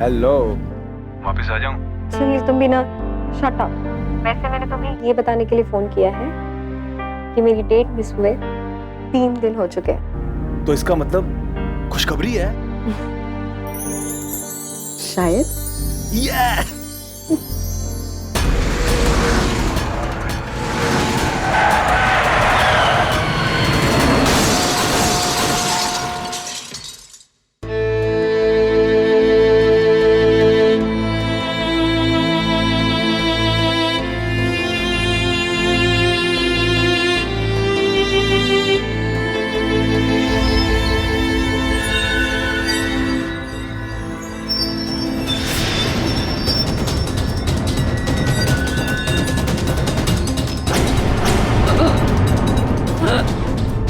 Hello. वापस आ जाऊं? सुनील तुम भी ना शट अप। वैसे मैंने तुम्हें ये बताने के लिए फोन किया है कि मेरी डेट मिस हुए 3 दिन हो चुके हैं। तो इसका मतलब खुशखबरी है? शायद। Yes!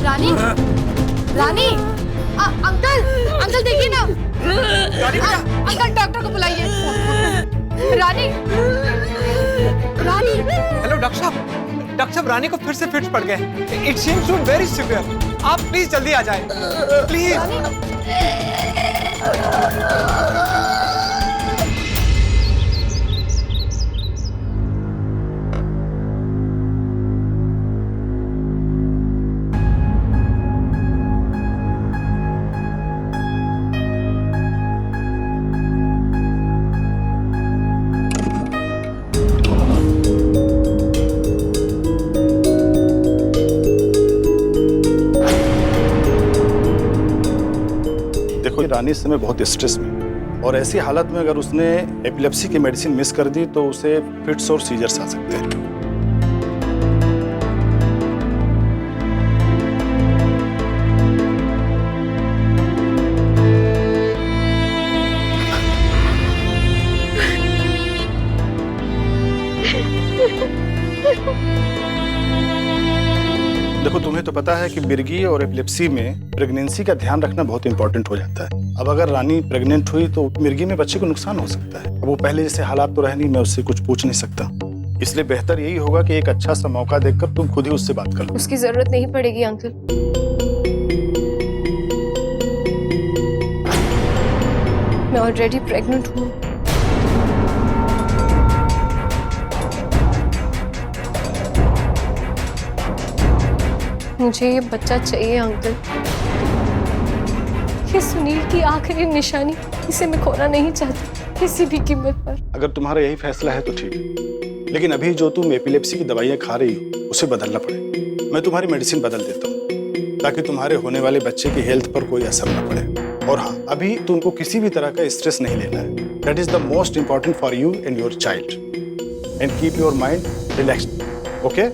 रानी, रानी, अंकल देखिए ना। अंकल डॉक्टर को बुलाइए। रानी, रानी। हेलो डॉक्टर साहब, रानी को फिर से फिट्स पड़ गए। It seems to very severe. आप प्लीज जल्दी आ जाएं, प्लीज। देखो रानी इस समय बहुत स्ट्रेस में, और ऐसी हालत में अगर उसने एपिलेप्सी की मेडिसिन मिस कर दी तो उसे फिट्स और सीजर्स आ सकते हैं। देखो तुम्हें तो पता है कि मिर्गी और एपिलेप्सी में प्रेगनेंसी का ध्यान रखना बहुत इंपॉर्टेंट हो जाता है। अब अगर रानी प्रेग्नेंट हुई तो मिर्गी में बच्चे को नुकसान हो सकता है। अब वो पहले जैसे हालात तो रह नहीं, मैं उससे कुछ पूछ नहीं सकता, इसलिए बेहतर यही होगा कि एक अच्छा सा मौका देखकर तुम खुद ही उससे बात कर लो। उसकी जरूरत नहीं पड़ेगी अंकल। मैं ऑलरेडी प्रेग्नेंट हूँ। मुझे ये बच्चा चाहिए अंकल। ये सुनील की आखिरी निशानी, इसे मैं खोना नहीं चाहती किसी भी कीमत पर। अगर तुम्हारा यही फैसला है तो ठीक है, लेकिन अभी जो तुम एपिलेप्सी की दवाइयाँ खा रही हो उसे बदलना पड़ेगा। मैं तुम्हारी मेडिसिन बदल देता हूँ ताकि तुम्हारे होने वाले बच्चे की हेल्थ पर कोई असर न पड़े। और हाँ, अभी तुमको किसी भी तरह का स्ट्रेस नहीं लेना है। That is the most important for you and your child, and keep your mind relaxed. Okay?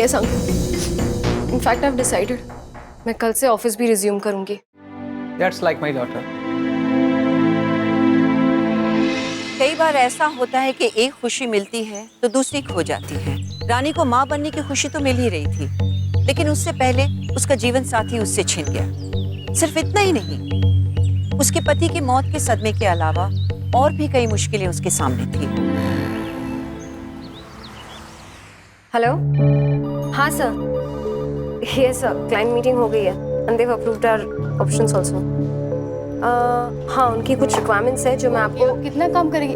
Yes uncle. In fact I have decided मैं कल से ऑफिस भी रिज्यूम करूंगी। That's like my daughter. कई बार ऐसा होता है कि एक खुशी मिलती है तो दूसरी खो जाती है। रानी को माँ बनने की खुशी तो मिल ही रही थी, लेकिन उससे पहले उसका जीवन साथी उससे छिन गया। सिर्फ इतना ही नहीं, उसके पति की मौत के सदमे के अलावा और भी कई मुश्किलें उसके सामने थी। हेलो, हाँ sir. Yes sir, client meeting हो गई है and they have approved our options also. हाँ, उनकी कुछ रिक्वायरमेंट्स है जो मैं आपको कितना काम करेगी?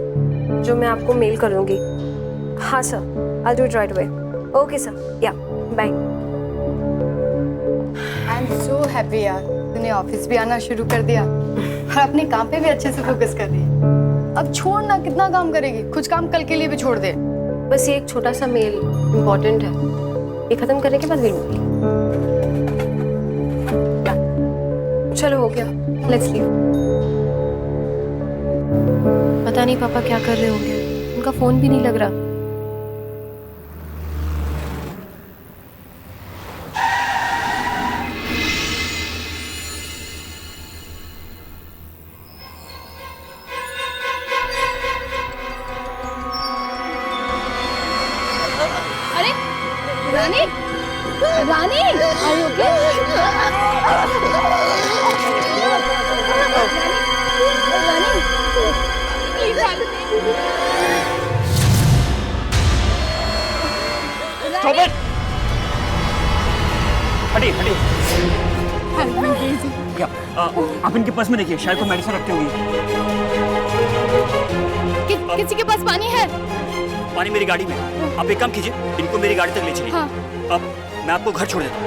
जो मैं आपको मेल कर दूंगी। हाँ sir, I do it right away. Okay sir, yeah bye. I am so happy यार, तूने ऑफिस भी आना शुरू कर दिया और अपने काम पे भी अच्छे से फोकस कर रही है। अब छोड़ ना, कितना काम करेगी? कुछ काम कल के लिए भी छोड़ दे। बस ये एक छोटा सा मेल इम्पोर्टेंट है, ये खत्म करने के बाद मिलूंगी। चलो हो गया, लेट्स लीव। पता नहीं पापा क्या कर रहे होंगे, उनका फोन भी नहीं लग रहा। अरे रानी, रानी, are you okay? क्या आप इनके पर्स में देखिए, शायद कोई मेडिसिन रखते होंगे। किसी के पास पानी है? पानी मेरी गाड़ी में। आप एक काम कीजिए, इनको मेरी गाड़ी तक ले चलिए। हाँ। अब मैं आपको घर छोड़ देता हूँ।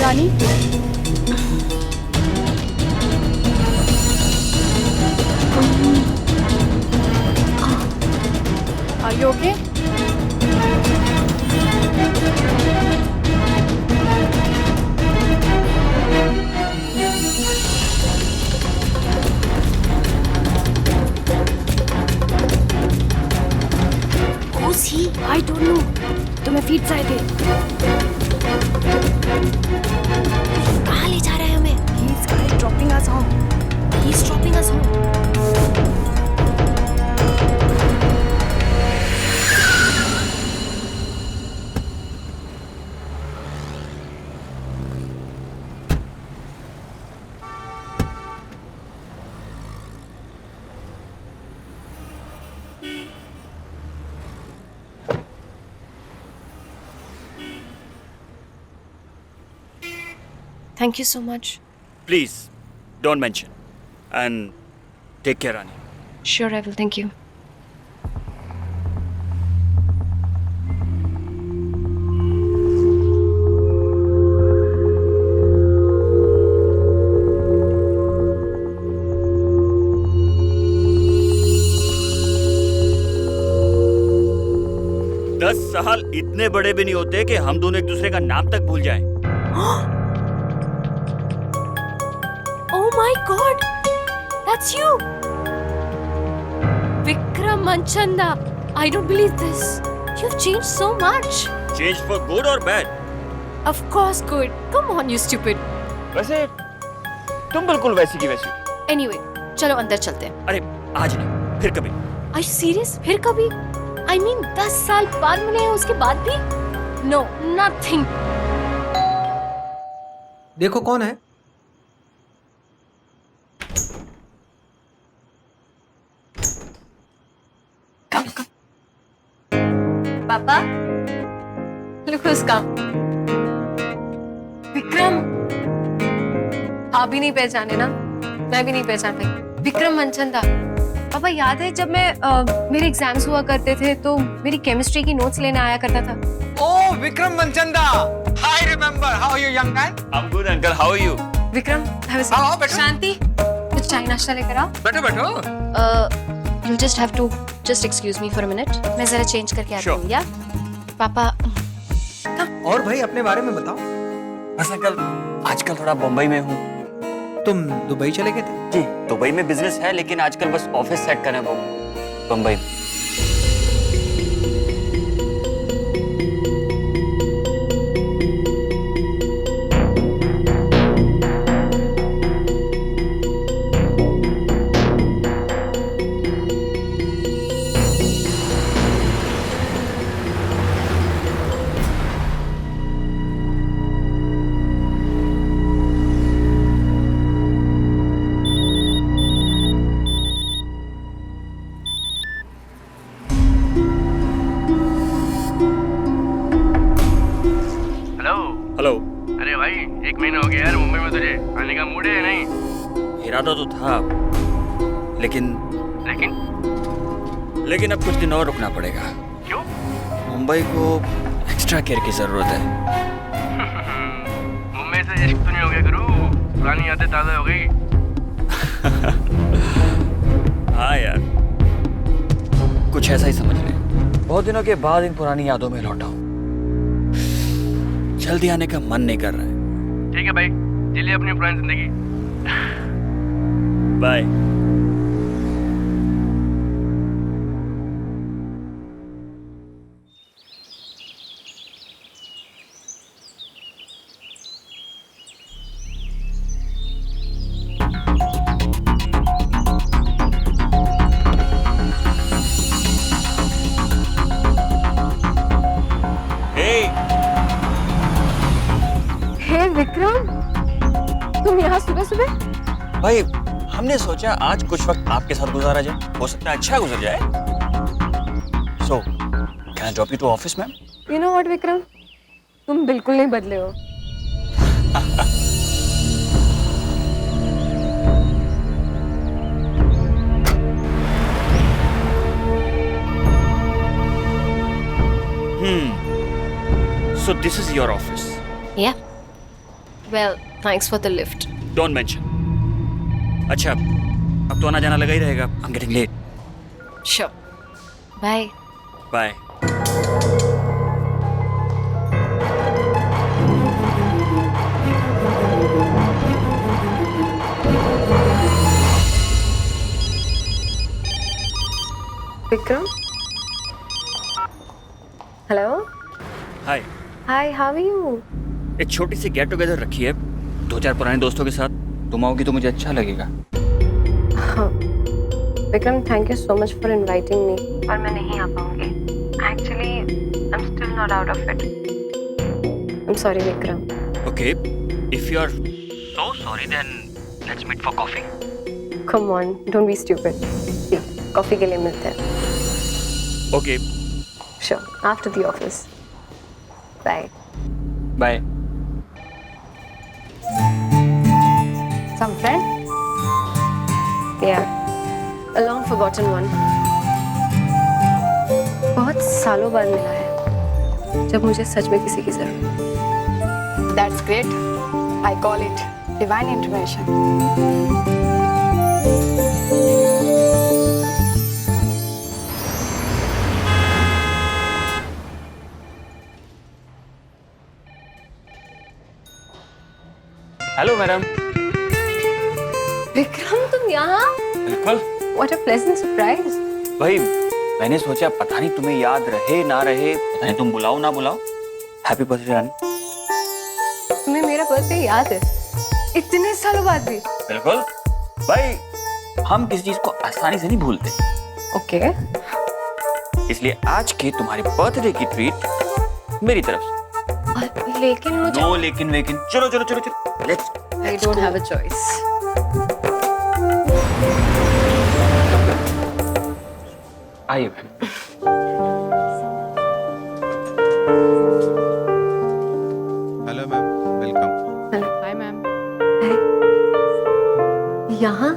रानी, Are you okay? Who's he? I don't know. तुम्हें फीड से आए थे। कहाँ ले जा रहा है हमें? He's dropping us home. He's dropping us home. Thank you so much. Please don't mention and take care Rani. Sure, I will. Thank you. दस साल इतने बड़े भी नहीं होते कि हम दोनों एक दूसरे का नाम तक भूल जाएं। Oh my God! That's you! Vikram Manchanda! I don't believe this. You've changed so much. Change for good और bad? Of course, good. Come on, you stupid. वैसे तुम बिल्कुल वैसी की वैसी। Anyway, चलो अंदर चलते हैं. अरे आज नहीं, फिर कभी। Are you serious? फिर कभी? I mean, 10 साल बाद मिले हैं उसके बाद भी? No, nothing. देखो कौन है? पापा, look who's come. विक्रम. आप भी नहीं पहचाने ना? मैं भी नहीं पहचान पाई. विक्रम मनचंदा. पापा याद है जब मैं मेरे एग्जाम्स हुआ करते थे तो मेरी केमिस्ट्री की नोट्स लेने आया करता था. Oh, Vikram Manchanda. I remember. How are you, young man? I'm good, uncle. How are you? Vikram, आओ, बैठो। शांति, कुछ चाय नाश्ता लेकर आओ. बैठो बैठो। You'll just have to just excuse me for a minute. मैं जरा चेंज करके आती हूँ. या पापा. और भाई अपने बारे में बताओ। बस अंकल, आजकल थोड़ा बम्बई में हूँ। तुम दुबई चले गए थे? जी, दुबई में बिजनेस है, लेकिन आजकल बस ऑफिस सेट करने को बम्बई में। हेलो। अरे भाई, 1 महीना हो गया यार मुंबई में, तुझे आने का मूड है या नहीं? इरादा तो था, लेकिन अब कुछ दिन और रुकना पड़ेगा। क्यों? मुंबई को एक्स्ट्रा केयर की जरूरत है। मुंबई से इश्क तो नहीं हो गया गुरु? पुरानी यादें ताज़ा हो गई? हाँ यार, कुछ ऐसा ही समझ ले। बहुत दिनों के बाद इन पुरानी यादों में लौटा हूँ। जल्दी आने का मन नहीं कर रहा है। ठीक है भाई, जिले अपनी पुरानी जिंदगी। बाय। विक्रम, तुम यहाँ सुबह सुबह? भाई, हमने सोचा आज कुछ वक्त आपके साथ गुजारा जाए, हो सकता है अच्छा गुजर जाए। सो Can I drop you to office, ma'am? You know what, Vikram, तुम बिल्कुल नहीं बदले हो. So this is your office. Yeah. Well, thanks for the lift. Don't mention. अच्छा, अब तो आना जाना लगा ही रहेगा. I'm getting late. Sure. Bye. Bye. Vikram? Hello? Hi. Hi, how are you? एक छोटी सी गेट टुगेदर रखी है 2-4 पुराने दोस्तों के साथ. तुम आओगी तो मुझे अच्छा लगेगा. Vikram, thank you so much for inviting me. पर मैं नहीं आ पाऊंगी. Actually I am still not out of it. I am sorry Vikram. Okay. If you are so sorry, then let's meet for coffee. Come on, don't be stupid. Coffee के लिए मिलते हैं. Okay. Sure, after the office. Bye. Bye. Some friend? Yeah, a long forgotten one. बहुत सालों बाद मिला है, जब मुझे सच में किसी की जरूरत. That's great. I call it divine intervention. Hello madam. Vikram, तुम यहाँ? बिल्कुल. What a pleasant surprise. भाई मैंने सोचा पता नहीं तुम्हें याद रहे ना रहे, पता नहीं तुम बुलाओ ना बुलाओ. हैप्पी बर्थडे रानी. तुम्हें मेरा बर्थडे याद है? इतने सालों बाद भी? बिल्कुल. भाई हम किसी चीज को आसानी से नहीं भूलते. ओके. इसलिए आज के तुम्हारे बर्थडे की ट्रीट मेरी तरफ से. लेकिन मुझे नो लेकिन वेकिन. चलो चलो चलो चलो. Let's. I don't have a choice. आइए. Hello ma'am, welcome. Hi, ma'am. यहाँ?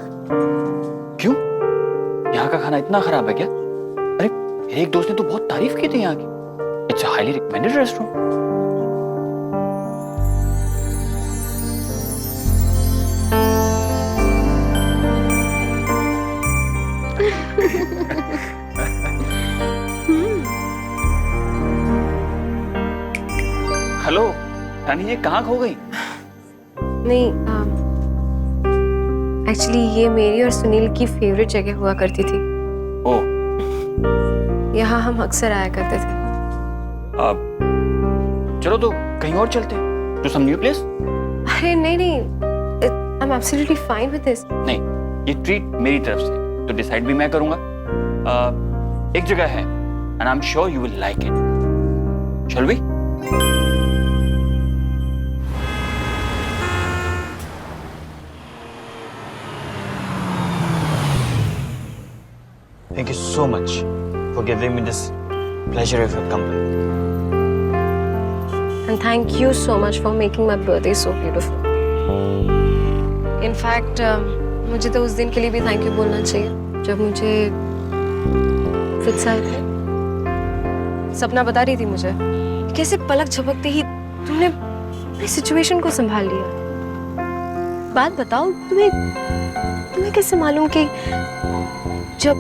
क्यों? यहाँ का खाना इतना खराब है क्या? अरे मेरे एक दोस्त ने तो बहुत तारीफ की थी यहाँ की. It's a highly recommended restaurant. Hello Rani, ये कहाँ खो गई? नहीं, एक्चुअली ये मेरी और सुनील की फेवरेट जगह हुआ करती थी. ओह. यहाँ हम अक्सर आया करते थे. अब चलो तो कहीं और चलते हैं. To some new place. अरे नहीं नहीं, I am absolutely fine with this. नहीं, ये ट्रीट मेरी तरफ से, तो डिसाइड भी मैं करूंगा. एक जगह है and I am sure you will like it. Shall we? Thank you so much for giving me this pleasure of your company. And thank you so much for making my birthday so beautiful. In fact, मुझे तो उस दिन के लिए भी thank you बोलना चाहिए जब मुझे फिट्स आए थे. सपना बता रही थी मुझे कैसे पलक झपकते ही तुमने अपनी सिचुएशन को संभाल लिया. बात बताओ, तुम्हें कैसे मालूम कि जब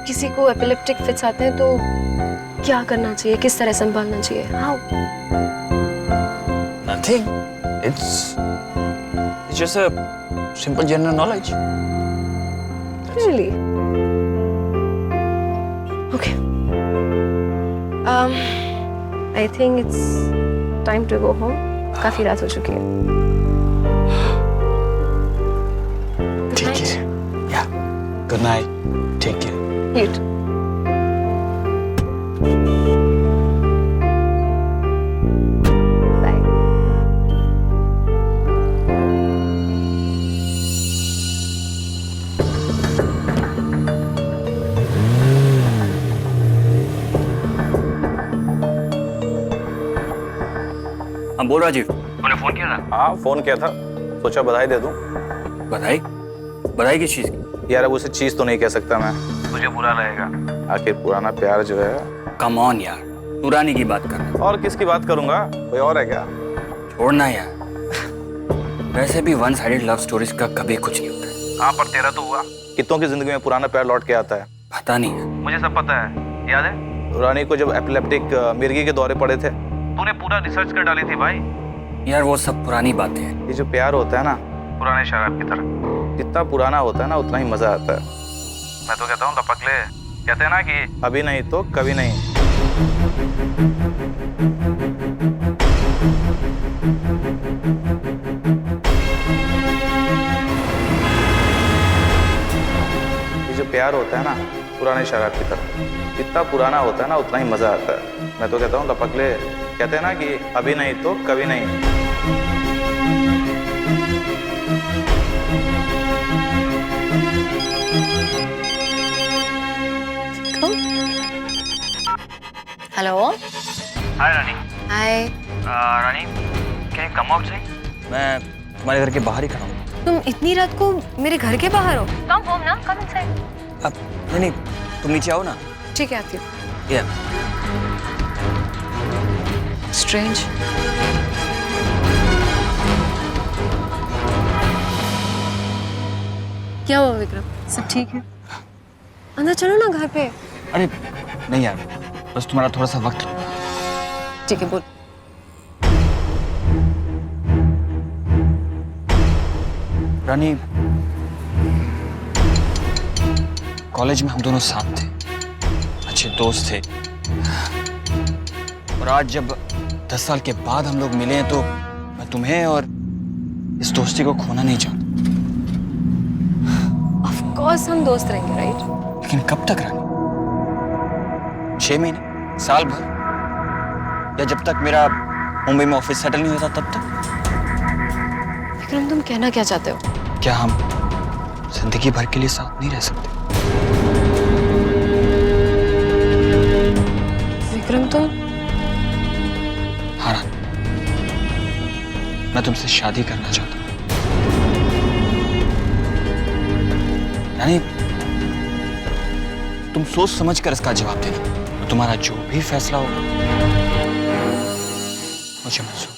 किसी को एपिलेप्टिक फिट्स आते हैं तो क्या करना चाहिए, किस तरह संभालना चाहिए? How? Nothing. It's just a simple general knowledge. Really? Okay. I think it's time to go home. काफी रात हो चुकी है. Take care. Yeah. Good night. Take care. You too. Bye. हाँ बोल राजीव। तूने फोन किया था? हाँ फोन किया था, सोचा बधाई दे दूं। बधाई? बधाई किस चीज की? यार अब उसे चीज तो नहीं कह सकता मैं, तुझे बुरा लगेगा। आखिर पुराना प्यार जो है। कम ऑन यार, तू रानी की बात कर। और किसकी बात करूंगा, कोई और है क्या? छोड़ना यार, वैसे भी वन साइडेड लव स्टोरीज का कभी कुछ नहीं होता है। हाँ पर तेरा तो हुआ। कितनों की जिंदगी में पुराना प्यार लौट के आता है। पता नहीं है। मुझे सब पता है, याद है? रानी को जब एपिलेप्टिक मिर्गी के दौरे पड़े थे, तूने पूरा रिसर्च कर डाली थी भाई। यार वो सब पुरानी बातें हैं। ये जो प्यार होता है ना, पुराने शराब की तरह। जितना पुराना होता है ना उतना ही मजा आता है। मैं तो कहता हूँ लपक ले। कहते हैं ना कि अभी नहीं तो कभी नहीं। ये जो प्यार होता है ना, पुराने शराब की तरह, जितना पुराना होता है ना उतना ही मजा आता है। मैं तो कहता हूँ लपक ले। कहते हैं ना कि अभी नहीं तो कभी नहीं। Hello. Hi Rani. Hi. Rani can come outside? मैं तुम्हारे घर के बाहर ही खड़ा हूँ। तुम इतनी रात को मेरे घर के बाहर हो? कम होम ना, कम इनसाइड। अब नहीं, तुम नीचे आओ ना। ठीक है, आती हूँ। या स्ट्रेंज। क्या हुआ विक्रम, सब ठीक है? अंदर चलो ना घर पे। अरे नहीं यार, बस तुम्हारा थोड़ा सा वक्त। ठीक है, बोल। रानी, कॉलेज में हम दोनों साथ थे, अच्छे दोस्त थे। और आज जब 10 साल के बाद हम लोग मिले हैं तो मैं तुम्हें और इस दोस्ती को खोना नहीं चाहता। ऑफ कोर्स हम दोस्त रहेंगे, राइट? लेकिन कब तक रानी? 6 महीने, साल भर, या जब तक मेरा मुंबई में ऑफिस सेटल नहीं होता तब तक? विक्रम, तुम कहना क्या चाहते हो? क्या हम जिंदगी भर के लिए साथ नहीं रह सकते? विक्रम, तुम? हाँ रानी, मैं तुमसे शादी करना चाहता हूँ। रानी, तुम सोच समझ कर इसका जवाब देना। तो तुम्हारा जो भी फैसला होगा मुझे मंजूर।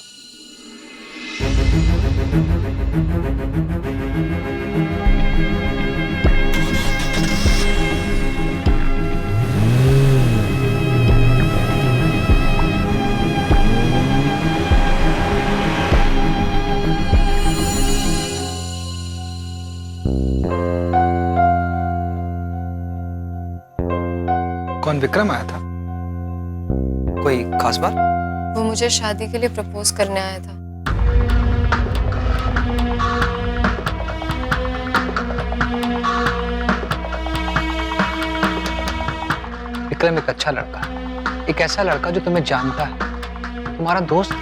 कौन विक्रम आया था? कोई खास बात? वो मुझे शादी के लिए प्रपोज करने आया था। विक्रम एक अच्छा लड़का है, एक ऐसा लड़का जो तुम्हें जानता है, तुम्हारा दोस्त है।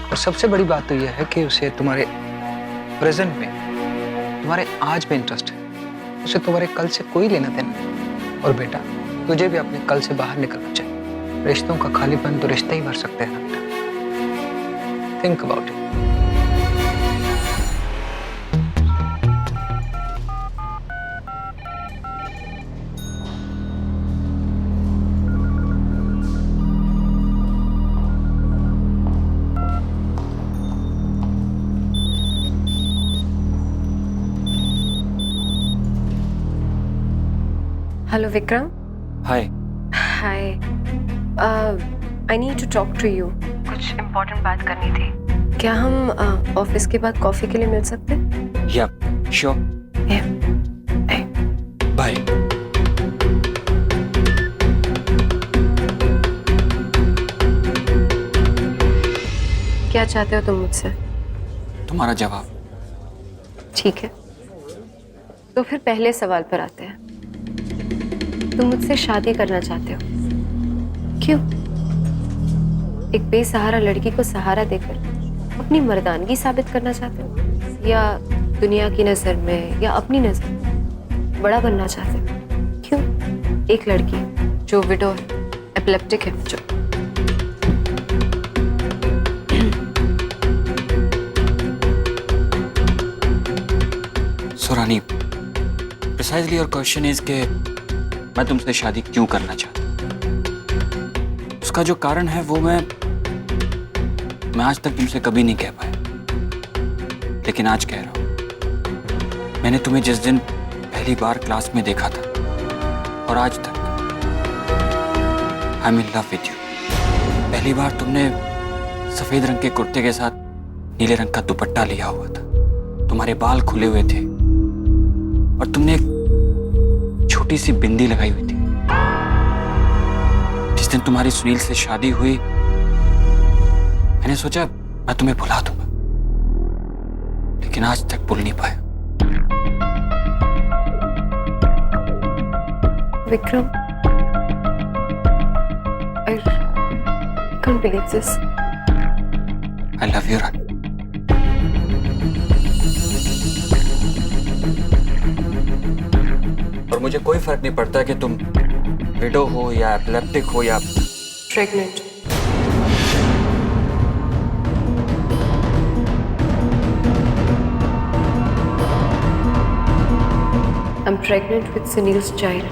और सबसे बड़ी बात तो यह है कि उसे तुम्हारे प्रेजेंट में, तुम्हारे आज में इंटरेस्ट है। उसे तुम्हारे कल से कोई लेना देना नहीं। और बेटा, तुझे भी अपने कल से बाहर निकलना चाहिए। रिश्तों का खालीपन तो रिश्ते ही भर सकते हैं ना। Think about it. Hello Vikram. Hi. Hi. I need to talk to you. कुछ इम्पोर्टेंट बात करनी थी। क्या हम ऑफिस के बाद कॉफी के लिए मिल सकते हैं? या श्योर। बाय। क्या चाहते हो तुम मुझसे? तुम्हारा जवाब। ठीक है, तो फिर पहले सवाल पर आते हैं। तुम मुझसे शादी करना चाहते हो, क्यों? एक बेसहारा लड़की को सहारा देकर अपनी मर्दानगी साबित करना चाहते हो, या दुनिया की नजर में या अपनी नजर में बड़ा बनना चाहते हो? क्यों? एक लड़की जो विडो है, एपिलेप्टिक है, जो प्रिसाइजली योर क्वेश्चन इज कि मैं तुमसे शादी क्यों करना चाहता हूं। उसका जो कारण है वो मैं आज तक तुमसे कभी नहीं कह पाया, लेकिन आज कह रहा हूं। मैंने तुम्हें जिस दिन पहली बार क्लास में देखा था और आज तक I am in love with you. पहली बार तुमने सफेद रंग के कुर्ते के साथ नीले रंग का दुपट्टा लिया हुआ था, तुम्हारे बाल खुले हुए थे और तुमने एक छोटी सी बिंदी लगाई हुई थी। जिस दिन तुम्हारी सुनील से शादी हुई मैंने सोचा मैं तुम्हें भुला दूंगा, लेकिन आज तक भूल नहीं पाया। Vikram, I can't believe this. I love you, रानी। और मुझे कोई फर्क नहीं पड़ता कि तुम विडो हो या एपिलेप्टिक हो या Pregnant. I'm pregnant with Sunil's child.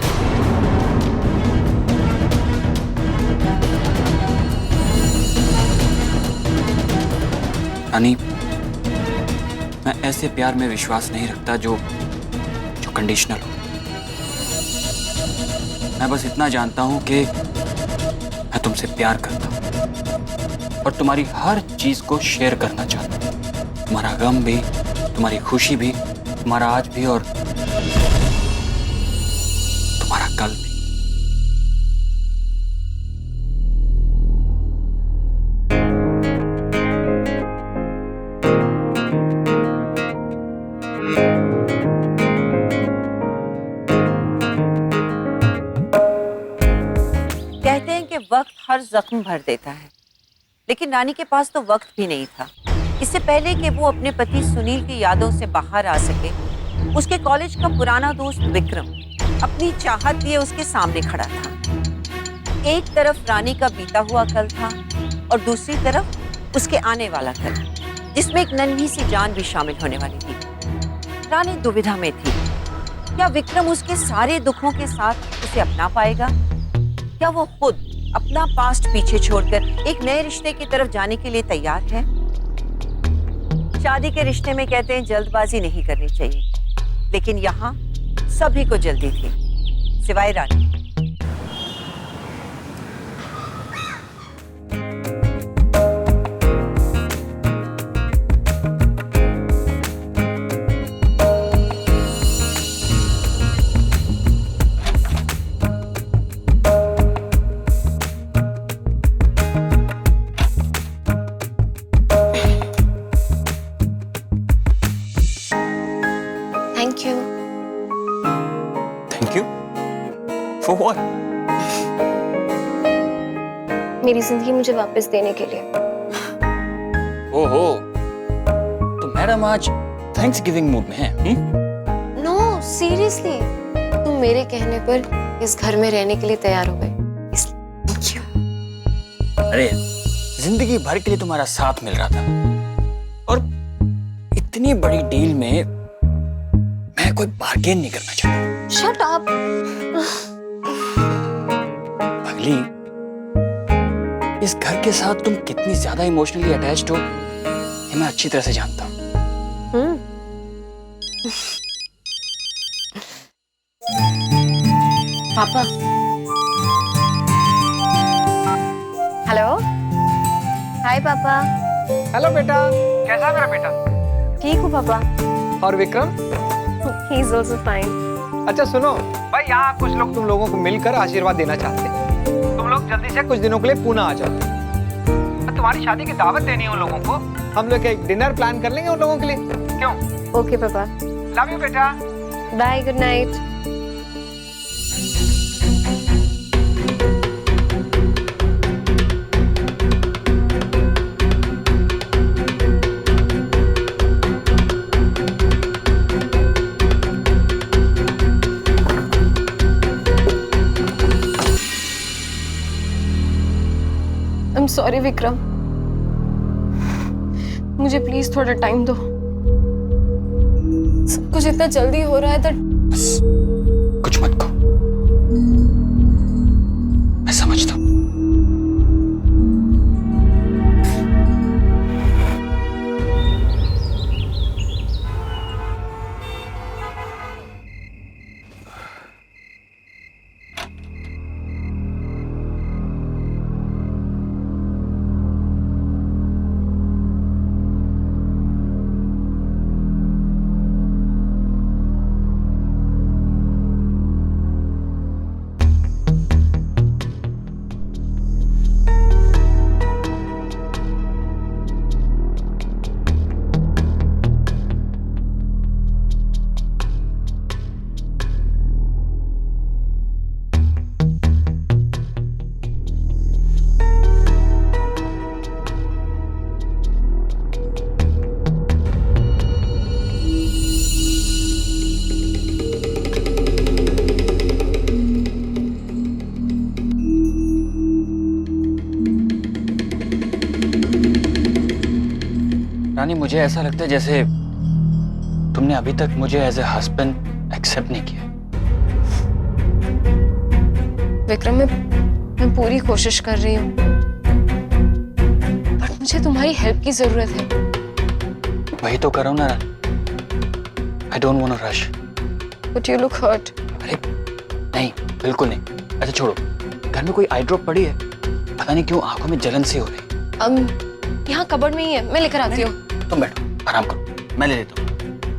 रानी, मैं ऐसे प्यार में विश्वास नहीं रखता जो कंडीशनल हो। मैं बस इतना जानता हूं कि मैं तुमसे प्यार करता हूं और तुम्हारी हर चीज को शेयर करना चाहता हूं। तुम्हारा गम भी, तुम्हारी खुशी भी, तुम्हारा आज भी और तुम्हारा कल भी। कहते हैं कि वक्त हर जख्म भर देता है, लेकिन रानी के पास तो वक्त भी नहीं था। इससे पहले कि वो अपने पति सुनील की यादों से बाहर आ सके, उसके कॉलेज का पुराना दोस्त विक्रम अपनी चाहत लिए उसके सामने खड़ा था। एक तरफ रानी का बीता हुआ कल था और दूसरी तरफ उसके आने वाला कल, जिसमें एक नन्ही सी जान भी शामिल होने वाली थी। रानी दुविधा में थी, क्या विक्रम उसके सारे दुखों के साथ उसे अपना पाएगा, क्या वो खुद अपना पास्ट पीछे छोड़कर एक नए रिश्ते की तरफ जाने के लिए तैयार है। शादी के रिश्ते में कहते हैं जल्दबाजी नहीं करनी चाहिए, लेकिन यहाँ सभी को जल्दी थी सिवाय रानी। Thank you. Thank you for what? मेरी जिंदगी मुझे वापस देने के लिए। ओहो, तो मैडम आज थैंक्स गिविंग मूड में है? नो सीरियसली, तुम मेरे कहने पर इस घर में रहने के लिए तैयार हो गए, इसलिए थैंक यू। अरे जिंदगी भर के लिए तुम्हारा साथ मिल रहा था और इतनी बड़ी डील में मैं कोई बार्गेन नहीं करना चाहता। Shut up. पगली, इस घर के साथ तुम कितनी ज्यादा इमोशनली अटैच्ड हो ये मैं अच्छी तरह से जानता हूँ। पापा। हेलो। हाय पापा। हेलो बेटा, कैसा है मेरा बेटा? ठीक हूँ पापा। और Vikram? He is also fine. अच्छा सुनो भाई, यहाँ कुछ लोग तुम लोगों को मिलकर आशीर्वाद देना चाहते हैं। तुम लोग जल्दी से कुछ दिनों के लिए पुणे आ जाओ। तुम्हारी शादी की दावत देनी है उन लोगों को। हम लोग एक डिनर प्लान कर लेंगे उन लोगों के लिए, क्यों? Okay पापा। लव यू बेटा। Bye, good night. I'm sorry Vikram, मुझे प्लीज थोड़ा टाइम दो। सब कुछ इतना जल्दी हो रहा है that मत कहो, मैं समझता हूं। रानी, मुझे ऐसा लगता है जैसे तुमने अभी तक मुझे एज ए हस्बैंड एक्सेप्ट नहीं किया। विक्रम, मैं पूरी कोशिश कर रही हूँ, बट मुझे तुम्हारी हेल्प की जरूरत है। वही तो करो ना Rani. I don't want to rush. But you look hurt. अरे नहीं, बिल्कुल नहीं। अच्छा छोड़ो, घर में कोई आई ड्रॉप पड़ी है? पता नहीं क्यों आंखों में जलन सी हो रही। यहाँ कबर्ड में ही है, मैं लेकर आती हूँ। तुम बैठो, आराम करो, मैं ले लेता हूँ।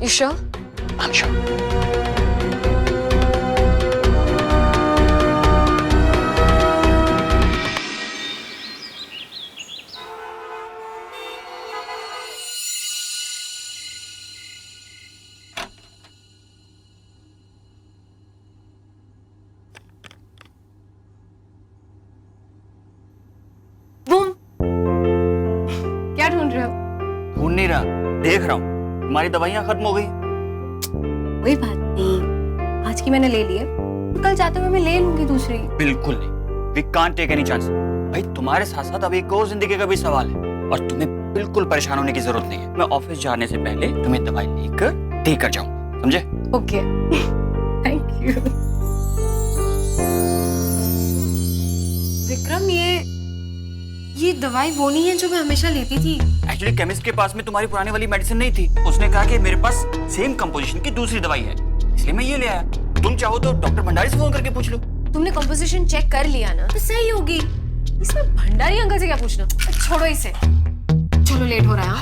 You sure? I'm sure. क्या ढूंढ रहे हो? ढूंढ नहीं रहा, देख रहा हूँ। तुम्हारी दवाइयाँ खत्म हो गई। कोई बात नहीं, आज की मैंने ले ली है, कल जाते हुए मैं ले लूंगी दूसरी। बिल्कुल नहीं, we can't take any chance. भाई तुम्हारे साथ साथ अब एक और जिंदगी का भी सवाल है, और तुम्हें बिल्कुल परेशान होने की जरूरत नहीं है। मैं ऑफिस जाने से पहले तुम्हें दवाई लेकर देकर जाऊंगा, समझे? Okay, thank you. विक्रम, ये दवाई वो नहीं है जो मैं हमेशा लेती थी। एक्चुअली केमिस्ट के पास में तुम्हारी पुरानी वाली मेडिसिन नहीं थी। उसने कहा कि मेरे पास सेम कंपोजिशन की दूसरी दवाई है, इसलिए मैं ये ले आया। तुम चाहो तो डॉक्टर भंडारी से फोन करके पूछ लो। तुमने कंपोजिशन चेक कर लिया ना, तो सही होगी। इसमें भंडारी अंकल से क्या पूछना? छोड़ो इसे, चलो लेट हो रहा है।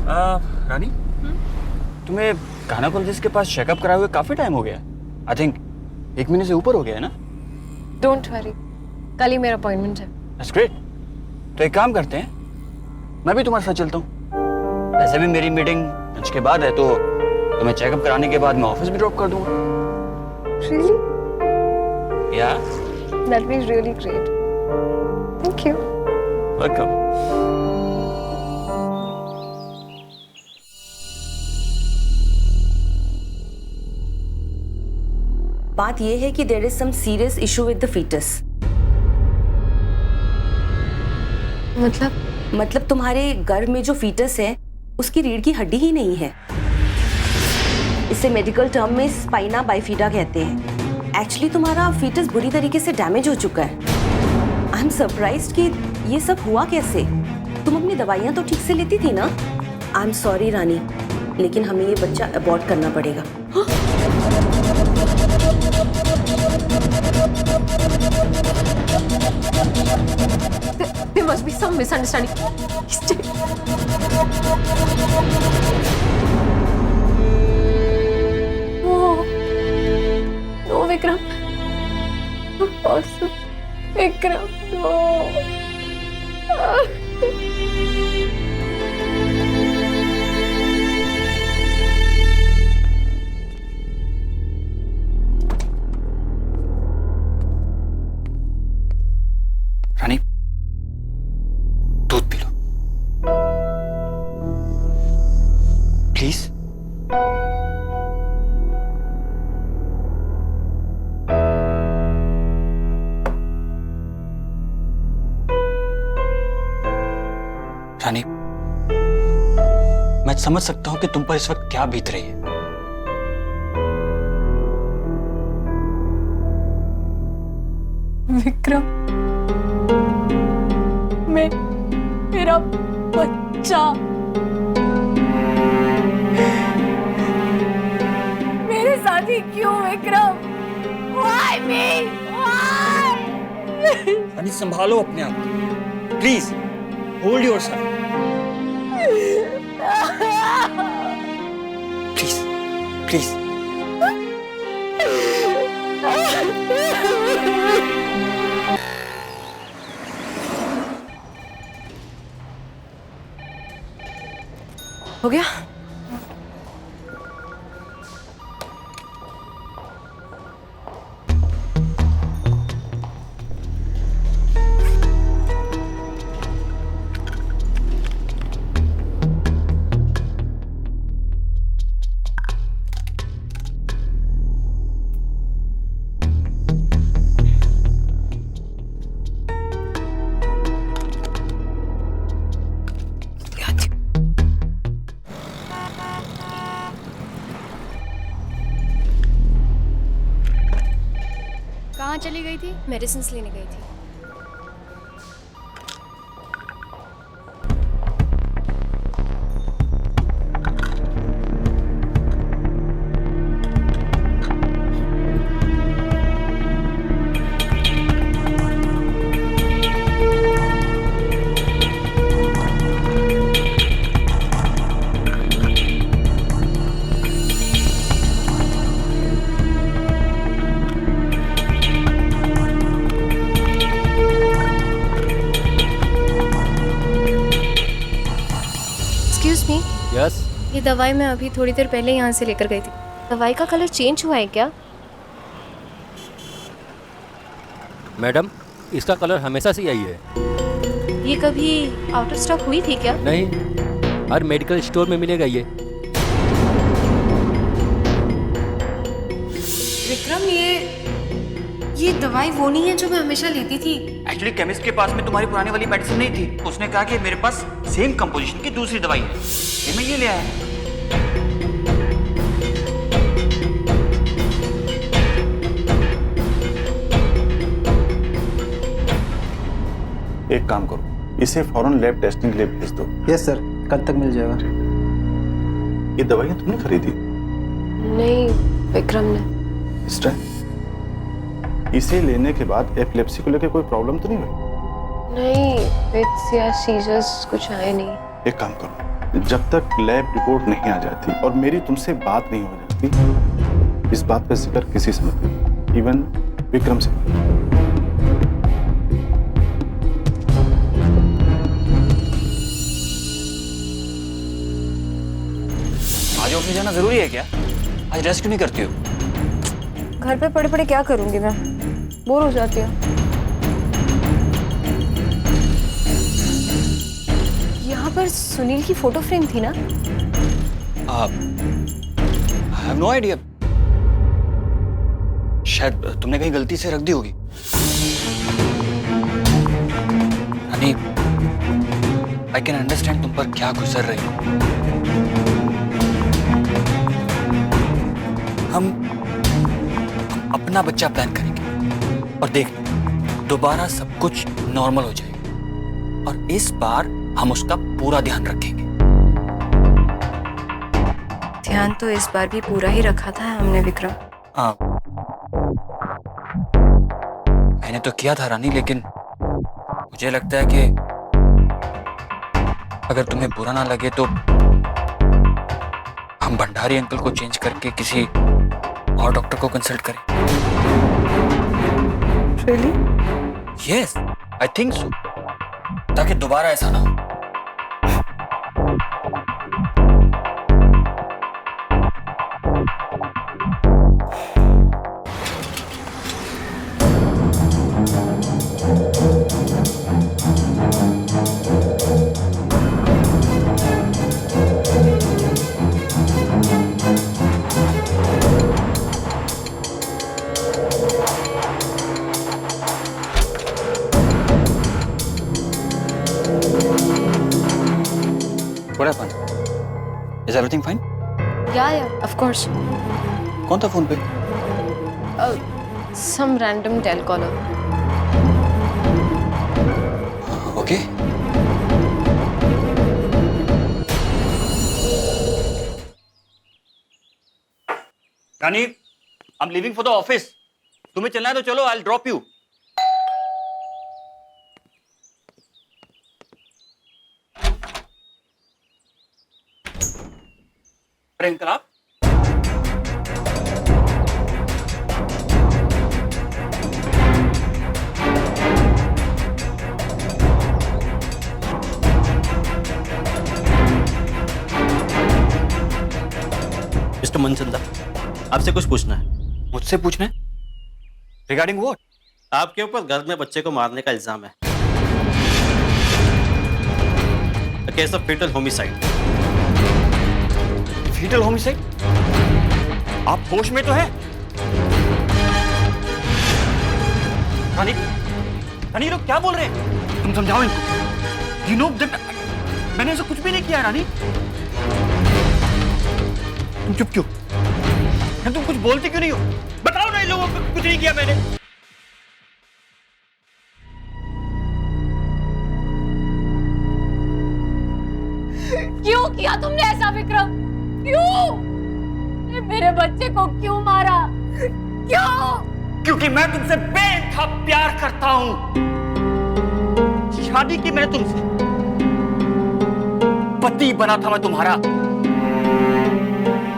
हाँ? रानी, तुम्हें गायनेकोलॉजिस्ट के पास चेकअप कराए हुए काफी टाइम हो गया। आई थिंक 1 महीने से ऊपर हो गया है ना? डोंट वरी, कल ही मेरा अपॉइंटमेंट है। That's great. तो एक काम करते हैं, मैं भी तुम्हारे साथ चलता हूँ। वैसे भी मेरी मीटिंग लंच के बाद है, तो तुम्हें चेकअप कराने के बाद मैं ऑफिस भी ड्रॉप कर दूंगा। Really? Yeah? That would be really great. Thank you. Welcome. बात यह है कि there is some serious issue with the foetus. मतलब तुम्हारे गर्भ में जो फीटस है उसकी रीढ़ की हड्डी ही नहीं है। इसे मेडिकल टर्म में स्पाइना बाइफिडा कहते हैं। एक्चुअली तुम्हारा फीटस बुरी तरीके से डैमेज हो चुका है। आई एम सरप्राइज्ड कि ये सब हुआ कैसे। तुम अपनी दवाइयाँ तो ठीक से लेती थी ना? आई एम सॉरी रानी, लेकिन हमें ये बच्चा अबॉर्ट करना पड़ेगा। There must be some misunderstanding. No, Vikram. Also, Vikram, no. रानी, दूध पी लो प्लीज। मैं समझ सकता हूं कि तुम पर इस वक्त क्या बीत रही है। विक्रम, मेरा बच्चा, मेरे साथ ही क्यों विक्रम? Why me? Why? रानी संभालो अपने आप को, please hold yourself, please please. हो गया? कहाँ चली गई थी? मेडिसिन लेने गई थी। एक्सक्यूज मी, यस ये दवाई मैं अभी थोड़ी देर पहले यहाँ से लेकर गई थी। दवाई का कलर चेंज हुआ है क्या? मैडम, इसका कलर हमेशा से यही है। ये कभी आउट ऑफ स्टॉक हुई थी क्या? नहीं, हर मेडिकल स्टोर में मिलेगा ये। विक्रम, ये दवाई वो नहीं है जो मैं हमेशा लेती थी। एक्चुअली केमिस्ट के पास में तुम्हारी पुरानी वाली मेडिसिन नहीं थी, उसने कहा कि मेरे पास सेम कंपोजिशन की दूसरी दवाई है, ये मैं ये ले आया। एक काम करो, इसे फौरन लैब टेस्टिंग के लिए भेज दो। यस सर, कल तक मिल जाएगा। ये दवाइयाँ तुमने खरीदी? नहीं, विक्रम ने। सिस्टर, इसे लेने के बाद एपिलेप्सी को लेकर कोई प्रॉब्लम तो नहीं हुई? नहीं, फिट्स या सीजर्स कुछ आए नहीं। एक काम करो, जब तक लैब रिपोर्ट नहीं आ जाती और मेरी तुमसे बात नहीं हो जाती, इस बात का जिक्र किसी से मत करो, इवन विक्रम से। आज ऑफिस जाना जरूरी है क्या? आज रेस्ट क्यों नहीं करती हो? घर पे पड़े पड़े क्या करूंगी मैं, बोर हो जाती हूँ। यहाँ पर सुनील की फोटो फ्रेम थी ना? आई हैव नो आइडिया, शायद तुमने कहीं गलती से रख दी होगी। रानी, आई कैन अंडरस्टैंड तुम पर क्या गुजर रही हो। हम अपना बच्चा प्लान करेंगे और देख दोबारा सब कुछ नॉर्मल हो जाएगा, और इस बार हम उसका पूरा ध्यान रखेंगे। ध्यान तो इस बार भी पूरा ही रखा था हमने विक्रम। हाँ, मैंने तो किया था रानी, लेकिन मुझे लगता है कि अगर तुम्हें बुरा ना लगे तो हम भंडारी अंकल को चेंज करके किसी और डॉक्टर को कंसल्ट करें। Really? Yes, I think so, ताकि दोबारा ऐसा ना हो। Everything fine? Yeah of course. कौन था फोन पे? Some random telecaller. Okay. Rani, I am leaving for the office. तुम्हें चलना है तो चलो, आई विल ड्रॉप यू. अरे अंकल आप? मिस्टर मनचंदा, आपसे कुछ पूछना है. मुझसे पूछना है? Regarding what? आपके ऊपर घर में बच्चे को मारने का इल्जाम है. Case of foetal homicide. Foetal homicide? आप होश में तो हैं? रानी, रानी ये लोग क्या बोल रहे हैं? तुम समझाओ इनको. यू नो दैट मैंने ऐसा कुछ भी नहीं किया. रानी तुम चुप क्यों? तुम कुछ बोलते क्यों नहीं हो? बताओ ना, इन लोगों को कुछ नहीं किया मैंने. क्यों किया तुमने ऐसा विक्रम? क्यों? मेरे बच्चे को क्यों मारा? क्यों? क्योंकि मैं तुमसे बेइंतहा प्यार करता हूं. शादी की मैंने तुमसे. पति बना था मैं तुम्हारा.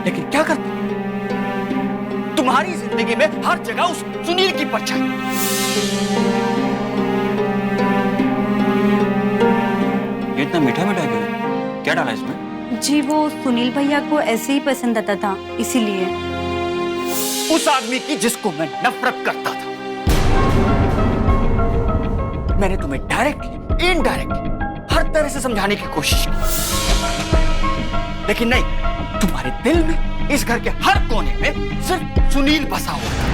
लेकिन क्या करता? तुम्हारी जिंदगी में हर जगह उस सुनील की परछाई. ये इतना मीठा मीठा क्यों? क्या डाला इसमें? जी वो सुनील भैया को ऐसे ही पसंद आता था, इसीलिए. उस आदमी की जिसको मैं नफरत करता था. मैंने तुम्हें डायरेक्टली इनडायरेक्टली हर तरह से समझाने की कोशिश की, लेकिन नहीं. तुम्हारे दिल में, इस घर के हर कोने में सिर्फ सुनील बसा हुआ था.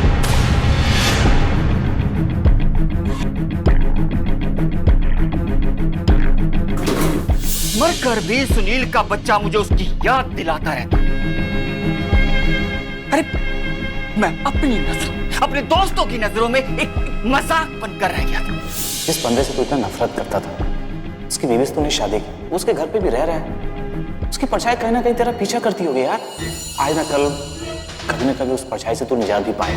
मरकर भी सुनील का बच्चा मुझे उसकी याद दिलाता रहता. अरे मैं अपनी नजरों, अपने दोस्तों की नजरों में एक मजाक बनकर रह गया था. जिस बंदे से तू इतना नफरत करता था, उसकी बीवी से तूने शादी की, उसके घर पे भी रह रहा है. उसकी परछाई कहीं ना कहीं तेरा पीछा करती होगी यार. आज ना कल कभी ना कभी उस परछाई से तू निजात भी पाए.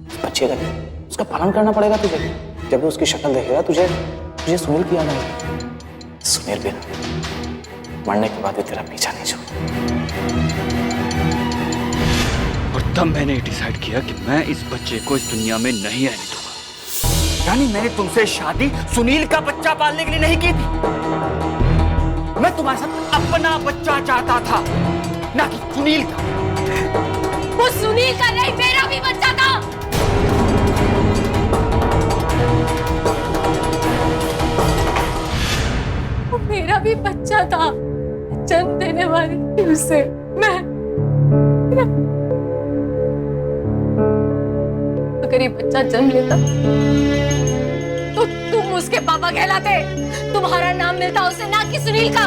उस बच्चे का उसका पालन करना पड़ेगा तुझे. जब भी उसकी शक्ल देखेगा तुझे सुनील की याद आएगी. सुनील भी मरने के बाद भी तेरा पीछा नहीं छोड़. और तब मैंने डिसाइड किया कि मैं इस बच्चे को इस दुनिया में नहीं आने दूंगा. यानी मैंने तुमसे शादी सुनील का बच्चा पालने के लिए नहीं की थी. मैं तुम्हारे साथ अपना बच्चा चाहता था, ना कि सुनील का. वो सुनील का नहीं, मेरा भी बच्चा था. वो मेरा भी बच्चा था. जन्म देने वाली थी उसे मैं. अगर ये बच्चा जन्म लेता तो तुम उसके पापा कहलाते. तुम्हारा नाम मिलता उसे, ना कि सुनील का.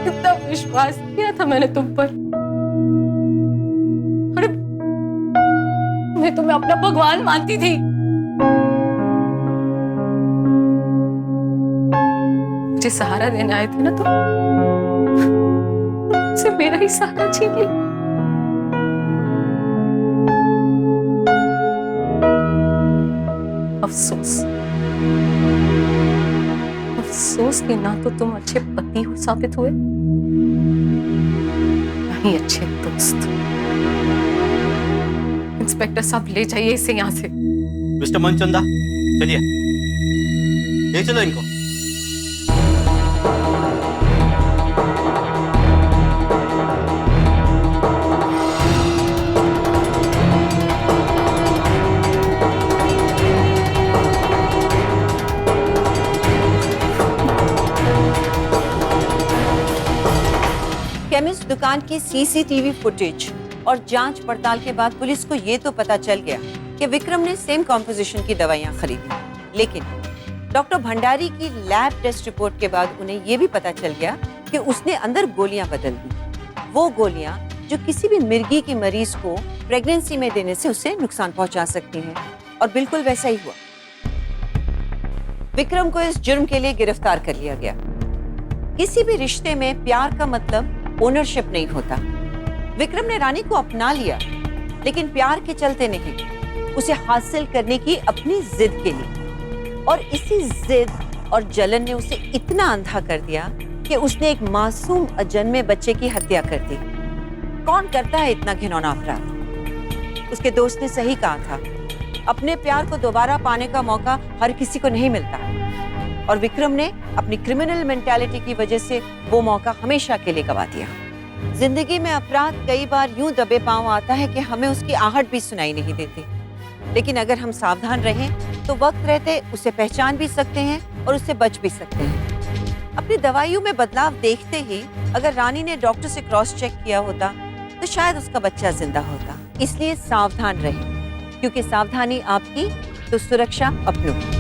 कितना विश्वास किया था मैंने तुम पर. अरे मैं तुम्हें अपना भगवान मानती थी. मुझे सहारा देने आए थे ना तुम, मुझसे मेरा ही सहारा छीन लिया. अफसोस, अफसोस कि ना तो तुम अच्छे पति हो साबित हुए, ना ही अच्छे दोस्त. इंस्पेक्टर साहब ले जाइए इसे यहाँ से. मिस्टर मनचंदा, चलिए ले चलो इनको. केमिस्ट दुकान की सीसीटीवी फुटेज और जांच पड़ताल के बाद पुलिस को ये तो पता चल गया कि विक्रम ने सेम कॉम्पोजिशन की दवाइयां खरीदी. लेकिन डॉक्टर भंडारी की लैब टेस्ट रिपोर्ट के बाद उन्हें यह भी पता चल गया कि उसने अंदर गोलियां बदल दी। वो गोलियां जो किसी भी मिर्गी की मरीज को प्रेगनेंसी में देने से उसे नुकसान पहुंचा सकती हैं। और बिल्कुल वैसा ही हुआ। विक्रम को इस जुर्म के लिए गिरफ्तार कर लिया गया। किसी भी रिश्ते में प्यार का मतलब ओनरशिप नहीं होता। विक्रम ने रानी को अपना लिया, लेकिन प्यार के चलते नहीं, उसे हासिल करने की अपनी जिद के लिए। और इसी जिद और जलन ने उसे इतना अंधा कर दिया कि उसने एक मासूम अजन्मे बच्चे की हत्या कर दी। कौन करता है इतना घिनौना अपराध? उसके दोस्त ने सही कहा था, अपने प्यार को दोबारा पाने का मौका हर किसी को नहीं मिलता। और विक्रम ने अपनी क्रिमिनल मेंटालिटी की वजह से वो मौका हमेशा के लिए गवा दिया। जिंदगी में अपराध कई बार यूं दबे पांव आता है कि हमें उसकी आहट भी सुनाई नहीं देती। लेकिन अगर हम सावधान रहें तो वक्त रहते उसे पहचान भी सकते हैं और उससे बच भी सकते हैं। अपनी दवाइयों में बदलाव देखते ही अगर रानी ने डॉक्टर से क्रॉस चेक किया होता तो शायद उसका बच्चा जिंदा होता। इसलिए सावधान रहें, क्योंकि सावधानी आपकी तो सुरक्षा अपनों की।